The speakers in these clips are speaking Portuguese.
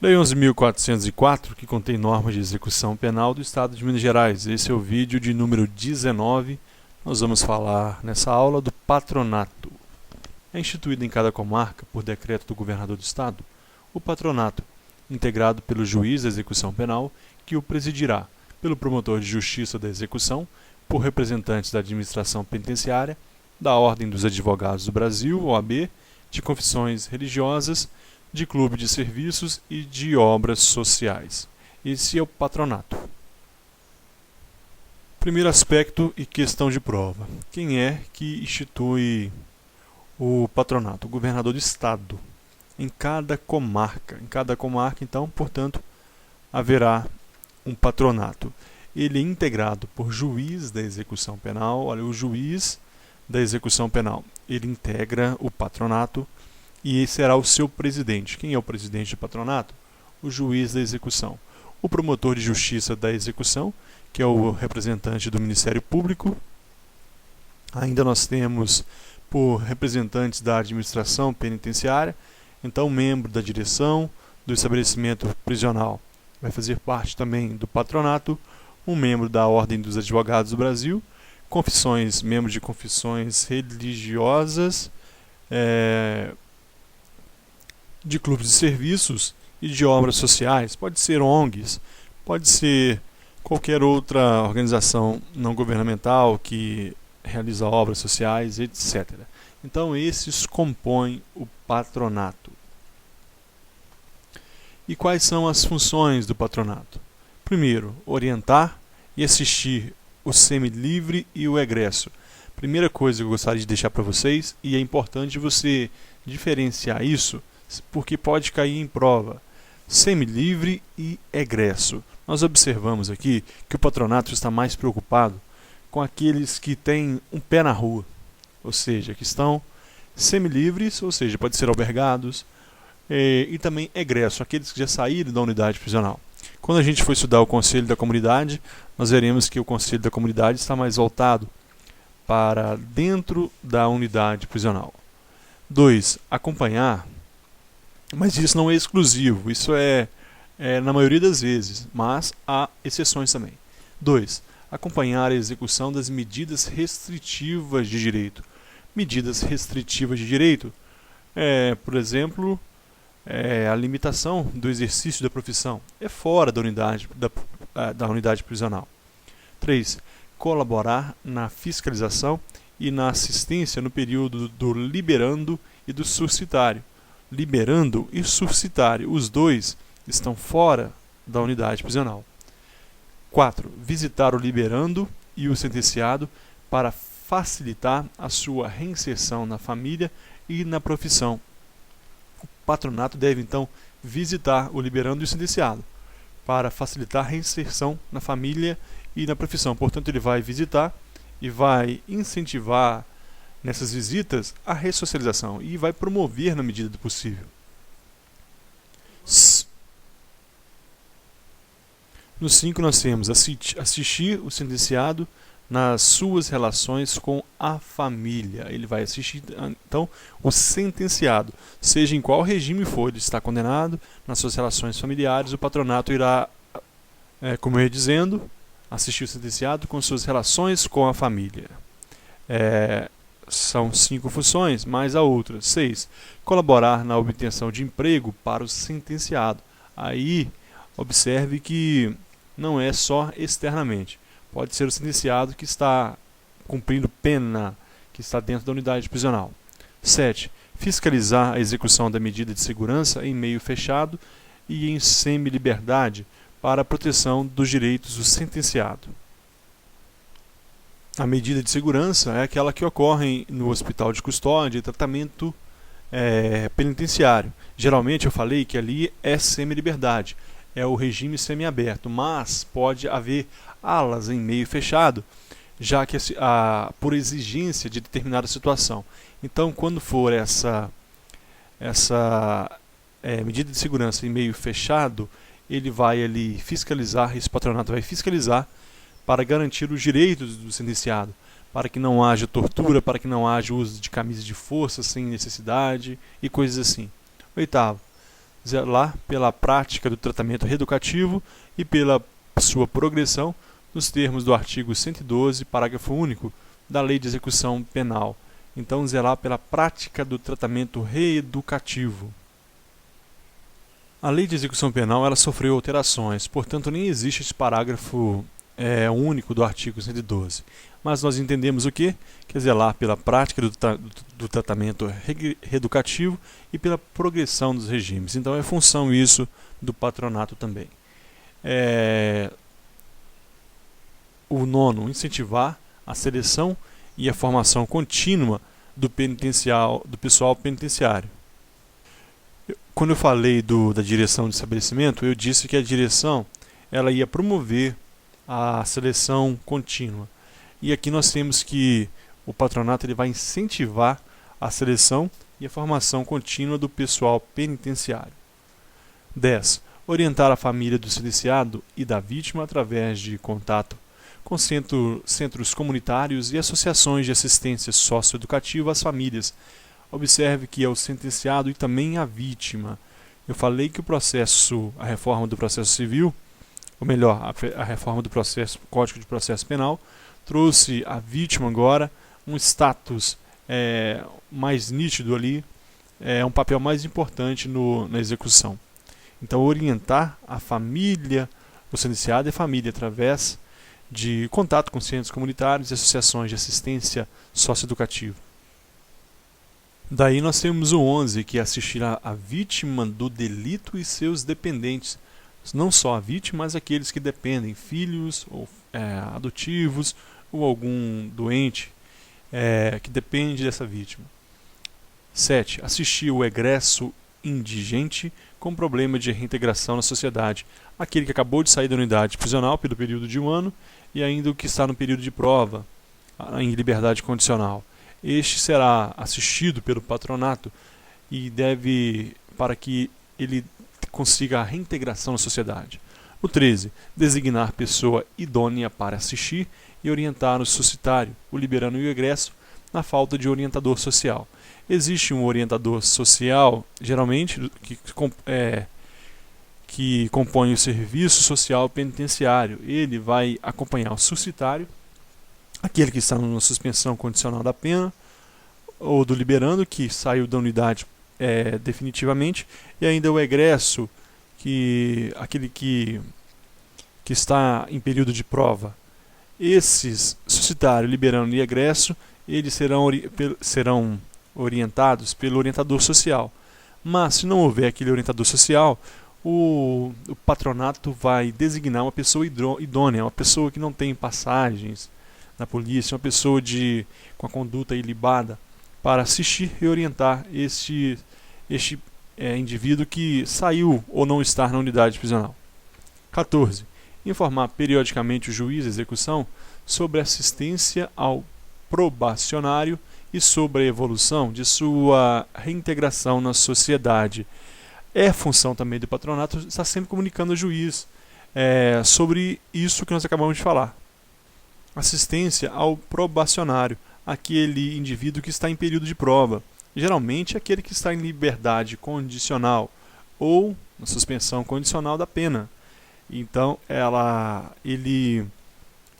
Lei 11.404, que contém normas de execução penal do Estado de Minas Gerais. Esse é o vídeo de número 19. Nós vamos falar nessa aula do patronato. É instituído em cada comarca, por decreto do governador do Estado, o patronato, integrado pelo juiz da execução penal, que o presidirá, pelo promotor de justiça da execução, por representantes da administração penitenciária, da Ordem dos Advogados do Brasil, OAB, de confissões religiosas, de clube de serviços e de obras sociais. Esse é o patronato. Primeiro aspecto e questão de prova. Quem é que institui o patronato? O governador do estado. Em cada comarca. Em cada comarca, então, portanto, haverá um patronato. Ele é integrado por juiz da execução penal. Olha, o juiz da execução penal, ele integra o patronato e esse será o seu presidente. Quem é o presidente do patronato? O juiz da execução. O promotor de justiça da execução, que é o representante do Ministério Público. Ainda nós temos por representantes da administração penitenciária, então membro da direção do estabelecimento prisional. Vai fazer parte também do patronato, um membro da Ordem dos Advogados do Brasil, membros de confissões religiosas, de clubes de serviços e de obras sociais. Pode ser ONGs, pode ser qualquer outra organização não governamental que realiza obras sociais, etc. Então esses compõem o patronato. E quais são as funções do patronato? Primeiro, orientar e assistir o semilivre e o egresso. Primeira coisa que eu gostaria de deixar para vocês, e é importante você diferenciar isso, porque pode cair em prova. Semilivre e egresso. Nós observamos aqui que o patronato está mais preocupado com aqueles que têm um pé na rua, ou seja, que estão semilivres, ou seja, pode ser albergados, e também egresso, aqueles que já saíram da unidade prisional. Quando a gente for estudar o Conselho da Comunidade, nós veremos que o Conselho da Comunidade está mais voltado para dentro da unidade prisional. 2. Acompanhar. Mas isso não é exclusivo, isso é na maioria das vezes, mas há exceções também. 2. Acompanhar a execução das medidas restritivas de direito. Medidas restritivas de direito, por exemplo, a limitação do exercício da profissão, é fora da unidade prisional. 3. Colaborar na fiscalização e na assistência no período do liberando e do suscitário. Liberando e suscitário, os dois estão fora da unidade prisional. 4. Visitar o liberando e o sentenciado para facilitar a sua reinserção na família e na profissão. O patronato deve, então, visitar o liberando e o sentenciado para facilitar a reinserção na família e na profissão. Portanto, ele vai visitar e vai incentivar nessas visitas a ressocialização e vai promover na medida do possível. No 5 nós temos assistir o sentenciado nas suas relações com a família. Ele vai assistir, então, o sentenciado, seja em qual regime for, ele está condenado, nas suas relações familiares, o patronato irá, como eu ia dizendo, assistir o sentenciado com suas relações com a família. São 5 funções, mais a outra. 6. Colaborar na obtenção de emprego para o sentenciado. Aí, observe que não é só externamente. Pode ser o sentenciado que está cumprindo pena, que está dentro da unidade prisional. 7. Fiscalizar a execução da medida de segurança em meio fechado e em semi-liberdade para a proteção dos direitos do sentenciado. A medida de segurança é aquela que ocorre no hospital de custódia e tratamento penitenciário. Geralmente eu falei que ali é semi-liberdade, é o regime semiaberto, mas pode haver alas em meio fechado, já que por exigência de determinada situação. Então, quando for essa medida de segurança em meio fechado, ele vai ali fiscalizar, esse patronato vai fiscalizar para garantir os direitos do sentenciado, para que não haja tortura, para que não haja uso de camisa de força sem necessidade e coisas assim. 8. zelar pela prática do tratamento reeducativo e pela sua progressão nos termos do artigo 112, parágrafo único da Lei de Execução Penal. Então, zelar pela prática do tratamento reeducativo. A Lei de Execução Penal ela sofreu alterações, portanto nem existe esse parágrafo único do artigo 112. Mas nós entendemos o quê? Que é zelar pela prática do tratamento reeducativo e pela progressão dos regimes. Então é função isso do patronato também. O nono, incentivar a seleção e a formação contínua do pessoal penitenciário. Quando eu falei da direção de estabelecimento, eu disse que a direção ela ia promover a seleção contínua. E aqui nós temos que o patronato ele vai incentivar a seleção e a formação contínua do pessoal penitenciário. 10. Orientar a família do sentenciado e da vítima através de contato com centros comunitários e associações de assistência socioeducativa às famílias. Observe que é o sentenciado e também a vítima. Eu falei que a reforma do processo civil, ou melhor, a reforma do Código de Processo Penal, trouxe a vítima agora um status mais nítido ali, um papel mais importante na execução. Então, orientar a família, o sentenciado e a família através de contato com centros comunitários e associações de assistência socioeducativa. Daí nós temos o 11, que é assistir a vítima do delito e seus dependentes. Não só a vítima, mas aqueles que dependem, filhos ou adotivos ou algum doente que depende dessa vítima. 7. Assistir o egresso indigente com problema de reintegração na sociedade. Aquele que acabou de sair da unidade prisional pelo período de 1 ano e ainda o que está no período de prova, em liberdade condicional. Este será assistido pelo patronato e para que ele consiga a reintegração na sociedade. O 13. Designar pessoa idônea para assistir e orientar o suscitário, o liberando e o egresso, na falta de orientador social. Existe um orientador social, geralmente, que compõe o serviço social penitenciário. Ele vai acompanhar o suscitário, aquele que está na suspensão condicional da pena, ou do liberando, que saiu da unidade definitivamente, e ainda o egresso, aquele que está em período de prova. Esses, suscitário, liberando e egresso, eles serão orientados pelo orientador social. Mas, se não houver aquele orientador social, o patronato vai designar uma pessoa idônea, uma pessoa que não tem passagens na polícia, uma pessoa com a conduta ilibada, para assistir e orientar este indivíduo que saiu ou não está na unidade prisional. 14. Informar periodicamente o juiz de execução sobre assistência ao probacionário e sobre a evolução de sua reintegração na sociedade. É função também do patronato estar sempre comunicando ao juiz sobre isso que nós acabamos de falar. Assistência ao probacionário, aquele indivíduo que está em período de prova, geralmente aquele que está em liberdade condicional ou na suspensão condicional da pena. Então,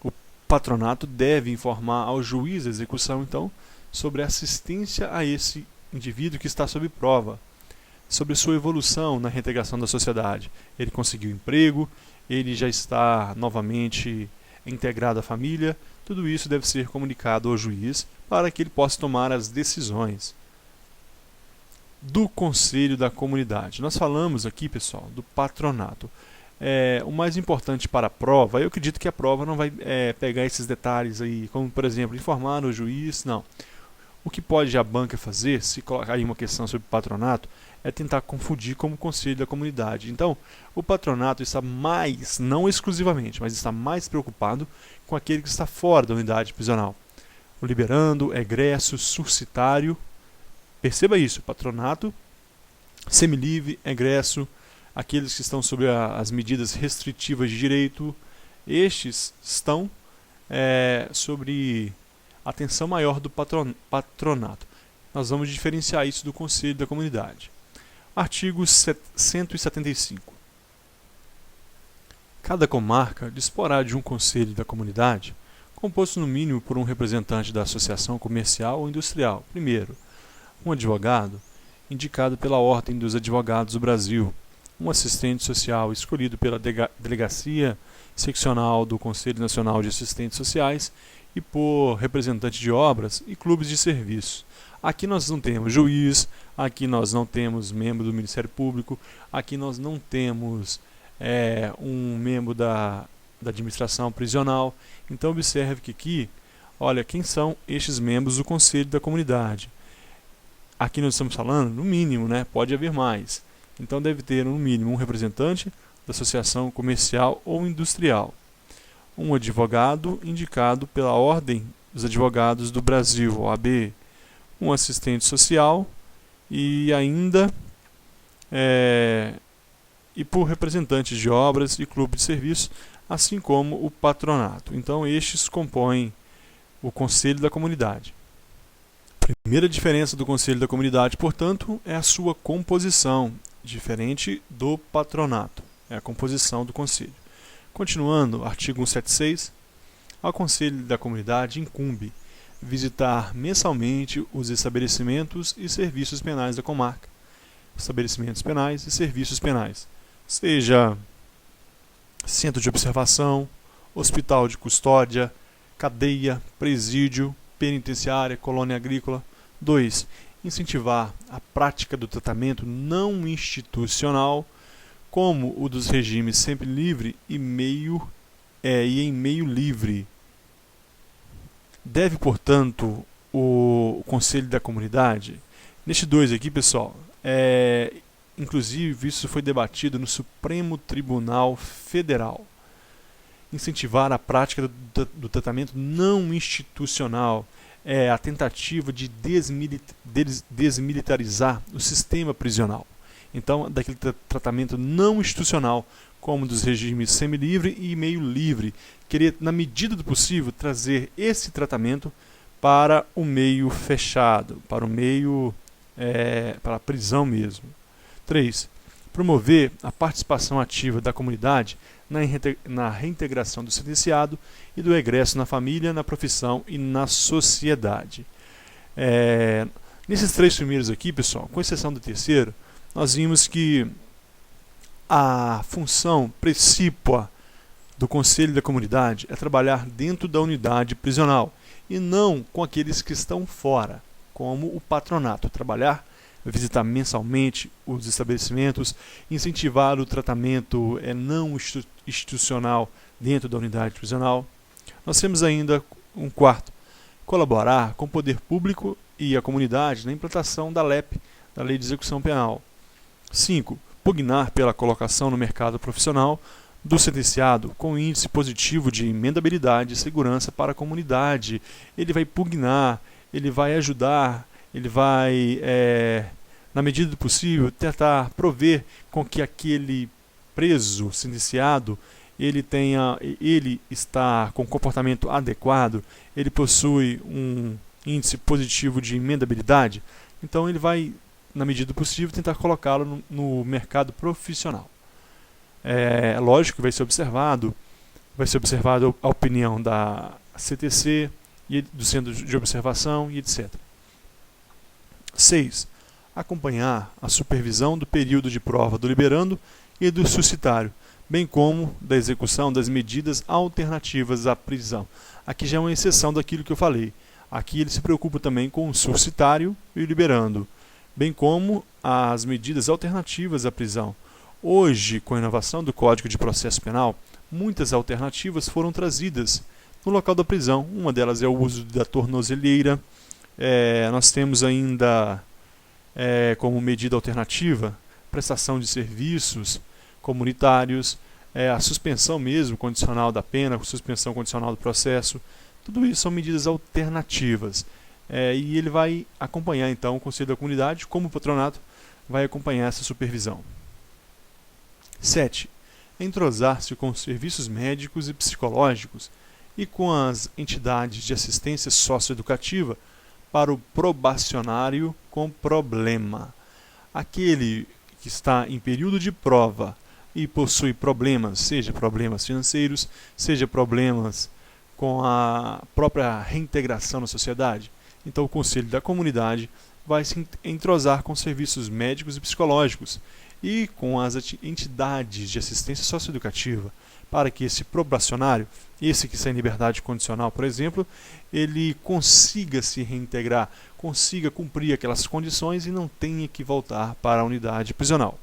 o patronato deve informar ao juiz da execução, então, sobre a assistência a esse indivíduo que está sob prova, sobre sua evolução na reintegração da sociedade. Ele conseguiu emprego, ele já está novamente integrado à família. Tudo isso deve ser comunicado ao juiz para que ele possa tomar as decisões. Do Conselho da Comunidade. Nós falamos aqui, pessoal, do patronato. O mais importante para a prova, eu acredito que a prova não vai pegar esses detalhes aí, como, por exemplo, informar o juiz, não. O que pode a banca fazer, se colocar aí uma questão sobre patronato, é tentar confundir com o Conselho da Comunidade. Então, o patronato está mais, não exclusivamente, mas está mais preocupado com aquele que está fora da unidade prisional. O liberando, egresso, suscitário. Perceba isso, patronato, semilivre, egresso, aqueles que estão sob as medidas restritivas de direito, estes estão sobre atenção maior do patronato. Nós vamos diferenciar isso do Conselho da Comunidade. Artigo 175. Cada comarca disporá de um conselho da comunidade, composto no mínimo por um representante da associação comercial ou industrial. Primeiro, um advogado, indicado pela Ordem dos Advogados do Brasil, um assistente social escolhido pela Delegacia Seccional do Conselho Nacional de Assistentes Sociais e por representante de obras e clubes de serviço. Aqui nós não temos juiz, aqui nós não temos membro do Ministério Público, aqui nós não temos um membro da administração prisional. Então observe que aqui, olha, quem são estes membros do Conselho da Comunidade. Aqui nós estamos falando, no mínimo, né? Pode haver mais. Então deve ter, no mínimo, um representante da associação comercial ou industrial. Um advogado indicado pela Ordem dos Advogados do Brasil, OAB. Um assistente social e ainda e por representantes de obras e clube de serviço, assim como o patronato. Então estes compõem o Conselho da Comunidade. A primeira diferença do Conselho da Comunidade, portanto, é a sua composição, diferente do patronato, é a composição do Conselho. Continuando, artigo 176, ao Conselho da Comunidade incumbe visitar mensalmente os estabelecimentos e serviços penais da comarca, estabelecimentos penais e serviços penais, seja centro de observação, hospital de custódia, cadeia, presídio, penitenciária, colônia agrícola. 2. Incentivar a prática do tratamento não institucional, como o dos regimes sempre livre e em meio livre. Deve, portanto, o Conselho da Comunidade, neste 2 aqui, pessoal, inclusive isso foi debatido no Supremo Tribunal Federal, incentivar a prática do tratamento não institucional, a tentativa de desmilitarizar o sistema prisional. Então, daquele tratamento não institucional, como dos regimes semilivre e meio livre, querer, na medida do possível, trazer esse tratamento para o meio fechado, para o meio, para a prisão mesmo. 3. Promover a participação ativa da comunidade na reintegração do sentenciado e do egresso na família, na profissão e na sociedade. Nesses 3 primeiros aqui, pessoal, com exceção do terceiro, nós vimos que a função precípua do Conselho da Comunidade é trabalhar dentro da unidade prisional e não com aqueles que estão fora, como o patronato, trabalhar, visitar mensalmente os estabelecimentos, incentivar o tratamento não institucional dentro da unidade prisional. Nós temos ainda um 4, colaborar com o poder público e a comunidade na implantação da LEP, da Lei de Execução Penal. 5. Pugnar pela colocação no mercado profissional do sentenciado com índice positivo de emendabilidade e segurança para a comunidade. Ele vai pugnar, ele vai ajudar, ele vai, na medida do possível, tentar prover com que aquele preso, sentenciado, ele está com comportamento adequado, ele possui um índice positivo de emendabilidade, então ele vai, na medida do possível, tentar colocá-lo no mercado profissional. Lógico que vai ser observado a opinião da CTC, e do Centro de Observação e etc. 6. Acompanhar a supervisão do período de prova do liberando e do suscitário, bem como da execução das medidas alternativas à prisão. Aqui já é uma exceção daquilo que eu falei. Aqui ele se preocupa também com o suscitário e o liberando, bem como as medidas alternativas à prisão. Hoje, com a inovação do Código de Processo Penal, muitas alternativas foram trazidas no local da prisão. Uma delas é o uso da tornozeleira. Nós temos ainda, como medida alternativa, prestação de serviços comunitários, a suspensão mesmo condicional da pena, a suspensão condicional do processo. Tudo isso são medidas alternativas. E ele vai acompanhar, então, o Conselho da Comunidade, como o patronato, vai acompanhar essa supervisão. 7. Entrosar-se com os serviços médicos e psicológicos e com as entidades de assistência socioeducativa para o probacionário com problema. Aquele que está em período de prova e possui problemas, seja problemas financeiros, seja problemas com a própria reintegração na sociedade, então o Conselho da Comunidade vai se entrosar com serviços médicos e psicológicos e com as entidades de assistência socioeducativa para que esse probacionário, esse que está em liberdade condicional, por exemplo, ele consiga se reintegrar, consiga cumprir aquelas condições e não tenha que voltar para a unidade prisional.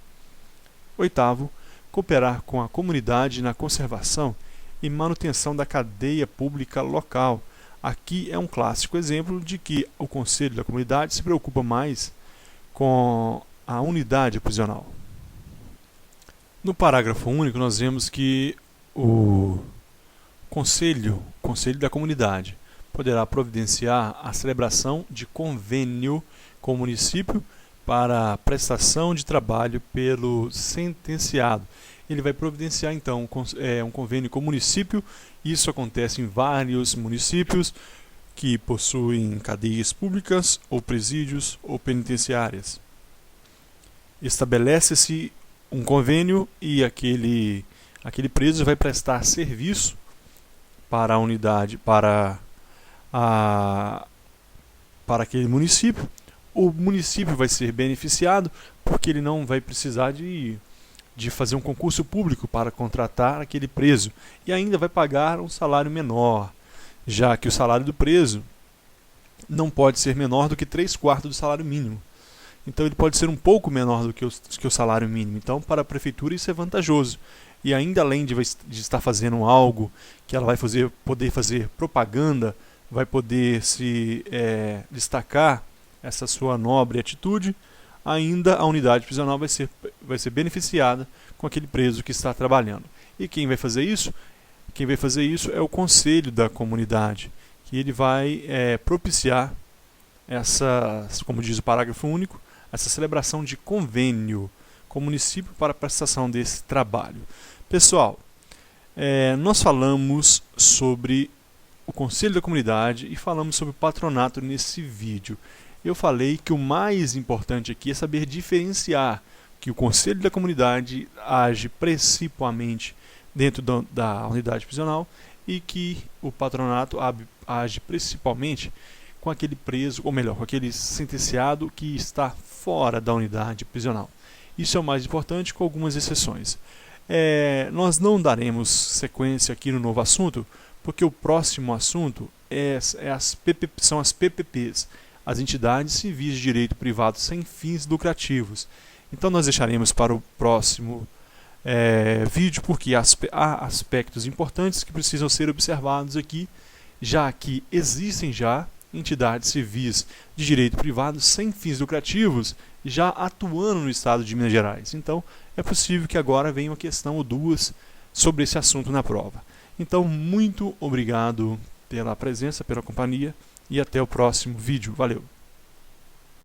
Oitavo, cooperar com a comunidade na conservação e manutenção da cadeia pública local. Aqui é um clássico exemplo de que o Conselho da Comunidade se preocupa mais com a unidade prisional. No parágrafo único, nós vemos que o Conselho da Comunidade poderá providenciar a celebração de convênio com o município para prestação de trabalho pelo sentenciado. Ele vai providenciar, então, um convênio com o município. Isso acontece em vários municípios que possuem cadeias públicas, ou presídios, ou penitenciárias. Estabelece-se um convênio e aquele preso vai prestar serviço para a unidade, para aquele município. O município vai ser beneficiado porque ele não vai precisar de fazer um concurso público para contratar aquele preso e ainda vai pagar um salário menor, já que o salário do preso não pode ser menor do que 3/4 do salário mínimo. Então ele pode ser um pouco menor do que o salário mínimo. Então para a prefeitura isso é vantajoso. E ainda além de estar fazendo algo que ela vai poder fazer propaganda, vai poder se destacar essa sua nobre atitude, ainda a unidade prisional vai ser beneficiada com aquele preso que está trabalhando. E quem vai fazer isso? Quem vai fazer isso é o Conselho da Comunidade, que ele vai propiciar como diz o parágrafo único, essa celebração de convênio com o município para a prestação desse trabalho. Pessoal, nós falamos sobre o Conselho da Comunidade e falamos sobre o patronato nesse vídeo. Eu falei que o mais importante aqui é saber diferenciar que o Conselho da Comunidade age principalmente dentro da unidade prisional e que o patronato age principalmente com aquele preso, ou melhor, com aquele sentenciado que está fora da unidade prisional. Isso é o mais importante, com algumas exceções. Nós não daremos sequência aqui no novo assunto, porque o próximo assunto são as PPPs, as entidades civis de direito privado sem fins lucrativos. Então nós deixaremos para o próximo vídeo, porque há aspectos importantes que precisam ser observados aqui, já que existem já entidades civis de direito privado sem fins lucrativos já atuando no estado de Minas Gerais. Então é possível que agora venha uma questão ou duas sobre esse assunto na prova. Então muito obrigado pela presença, pela companhia e até o próximo vídeo. Valeu!